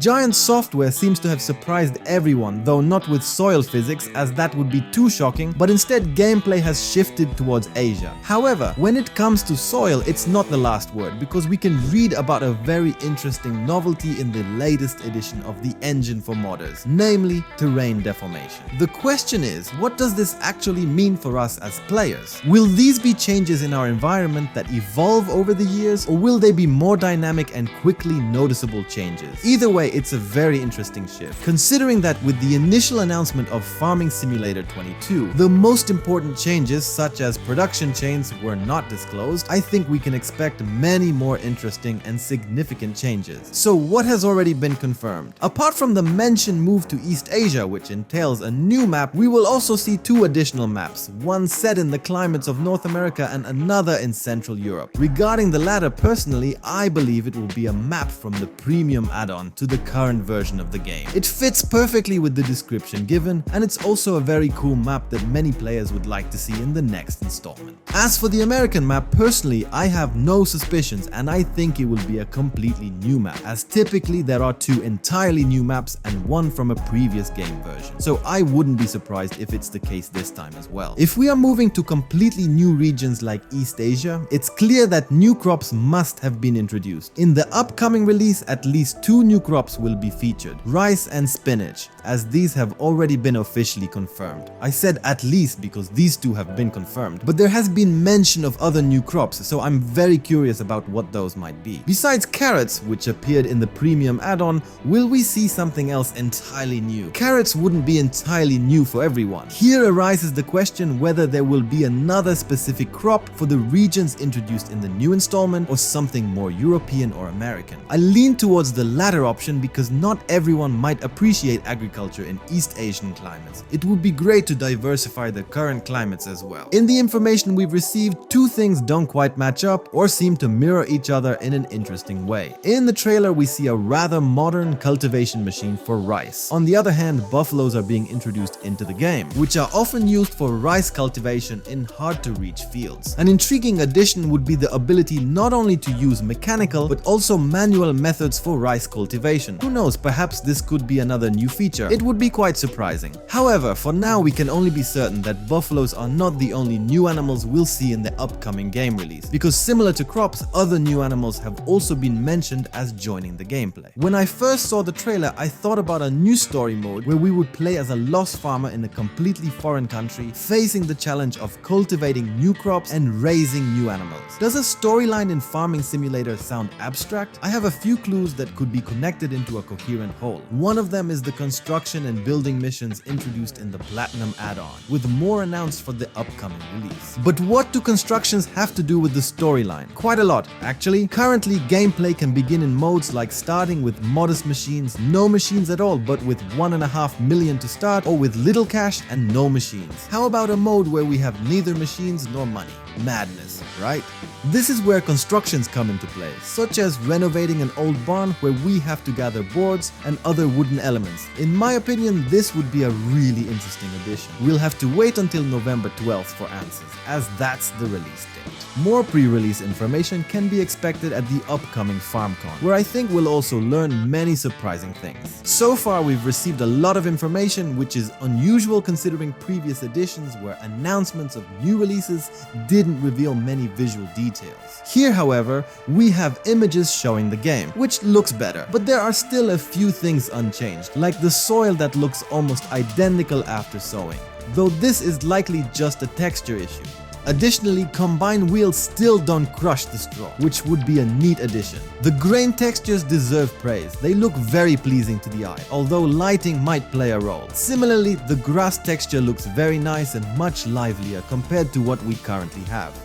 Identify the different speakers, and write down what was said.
Speaker 1: Giant Software seems to have surprised everyone, though not with soil physics, as that would be too shocking, but instead gameplay has shifted towards Asia. However, when it comes to soil, it's not the last word, because we can read about a very interesting novelty in the latest edition of the engine for modders, namely terrain deformation. The question is, what does this actually mean for us as players? Will these be changes in our environment that evolve over the years, or will they be more dynamic and quickly noticeable changes? Either way, it's a very interesting shift, considering that with the initial announcement of Farming Simulator 22, the most important changes, such as production chains, were not disclosed. I think we can expect many more interesting and significant changes. So what has already been confirmed? Apart from the mentioned move to East Asia, which entails a new map, we will also see two additional maps, one set in the climates of North America and another in Central Europe. Regarding the latter, personally, I believe it will be a map from the premium add-on to the current version of the game. It fits perfectly with the description given, and it's also a very cool map that many players would like to see in the next installment. As for the American map, personally, I have no suspicions, and I think it will be a completely new map, as typically there are two entirely new maps and one from a previous game version. So I wouldn't be surprised if it's the case this time as well. If we are moving to completely new regions like East Asia, it's clear that new crops must have been introduced. In the upcoming release, at least two new crops will be featured, rice and spinach, as these have already been officially confirmed. I said at least because these two have been confirmed, but there has been mention of other new crops, so I'm very curious about what those might be. Besides carrots, which appeared in the premium add-on, will we see something else entirely new? Carrots wouldn't be entirely new for everyone. Here arises the question whether there will be another specific crop for the regions introduced in the new installment, or something more European or American. I lean towards the latter option because not everyone might appreciate agriculture in East Asian climates. It would be great to diversify the current climates as well. In the information we've received, two things don't quite match up or seem to mirror each other in an interesting way. In the trailer, we see a rather modern cultivation machine for rice. On the other hand, buffaloes are being introduced into the game, which are often used for rice cultivation in hard-to-reach fields. An intriguing addition would be the ability not only to use mechanical but also manual methods for rice cultivation. Who knows, perhaps this could be another new feature. It would be quite surprising. However, for now we can only be certain that buffaloes are not the only new animals we'll see in the upcoming game release, because similar to crops, other new animals have also been mentioned as joining the gameplay. When I first saw the trailer, I thought about a new story mode where we would play as a lost farmer in a completely foreign country, facing the challenge of cultivating new crops and raising new animals. Does a storyline in Farming Simulator sound abstract? I have a few clues that could be connected into a coherent whole. One of them is the construction and building missions introduced in the Platinum add-on, with more announced for the upcoming release. But what do constructions have to do with the storyline? Quite a lot, actually. Currently, gameplay can begin in modes like starting with modest machines, no machines at all, but with 1.5 million to start, or with little cash and no machines. How about a mode where we have neither machines nor money? Madness, right? This is where constructions come into play, such as renovating an old barn where we have to gather boards and other wooden elements. In my opinion, this would be a really interesting addition. We'll have to wait until November 12th for answers, as that's the release date. More pre-release information can be expected at the upcoming FarmCon, where I think we'll also learn many surprising things. So far, we've received a lot of information, which is unusual considering previous editions where announcements of new releases didn't reveal many visual details. Here, however, we have images showing the game, which looks better, but there are still a few things unchanged, like the soil that looks almost identical after sowing, though this is likely just a texture issue. Additionally, combine wheels still don't crush the straw, which would be a neat addition. The grain textures deserve praise. They look very pleasing to the eye, although lighting might play a role. Similarly, the grass texture looks very nice and much livelier compared to what we currently have.